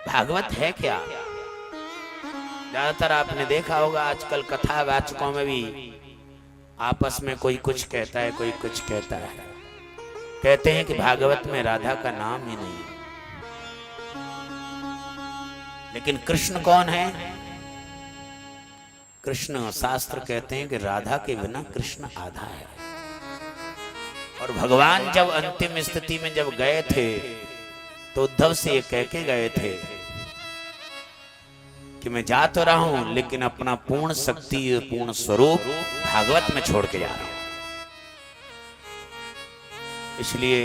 भागवत है क्या? ज्यादातर आपने देखा होगा आजकल कथावाचकों में भी आपस में कोई कुछ कहता है, कोई कुछ कहता है। कहते हैं कि भागवत में राधा का नाम ही नहीं। लेकिन कृष्ण कौन है? कृष्ण, शास्त्र कहते हैं कि राधा के बिना कृष्ण आधा है। और भगवान जब अंतिम स्थिति में जब गए थे तो उद्धव से ये कह के गए थे कि मैं जा तो रहा हूं लेकिन अपना पूर्ण शक्ति, पूर्ण स्वरूप भागवत में छोड़ के जा रहा हूं। इसलिए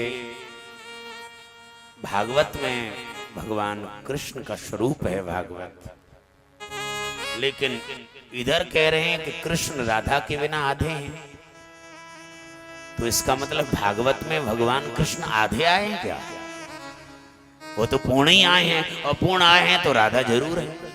भागवत में भगवान कृष्ण का स्वरूप है भागवत। लेकिन इधर कह रहे हैं कि कृष्ण राधा के बिना आधे हैं। तो इसका मतलब भागवत में भगवान कृष्ण आधे आए हैं क्या? वो तो पूर्ण ही आए हैं, और पूर्ण आए हैं तो राधा जरूर है।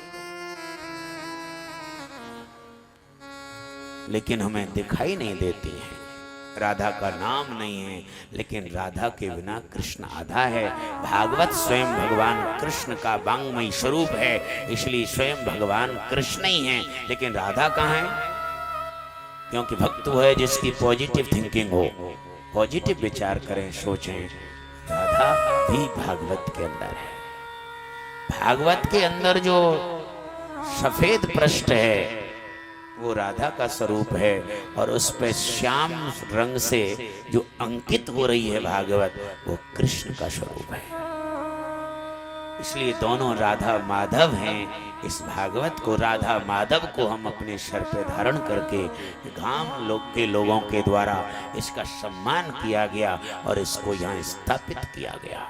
लेकिन हमें दिखाई नहीं देती है, राधा का नाम नहीं है, लेकिन राधा के बिना कृष्ण आधा है। भागवत स्वयं भगवान कृष्ण का वांग्मयी स्वरूप है, इसलिए स्वयं भगवान कृष्ण ही है। लेकिन राधा कहाँ है? क्योंकि भक्त वो है जिसकी पॉजिटिव थिंकिंग हो, पॉजिटिव विचार करें, सोचें। राधा भी भागवत के अंदर है। भागवत के अंदर जो सफेद पृष्ठ है वो राधा का स्वरूप है, और उस पे श्याम रंग से जो अंकित हो रही है भागवत, वो कृष्ण का स्वरूप है। इसलिए दोनों राधा माधव हैं। इस भागवत को, राधा माधव को हम अपने सर पे धारण करके गांव लोग के लोगों के द्वारा इसका सम्मान किया गया और इसको यहाँ स्थापित किया गया।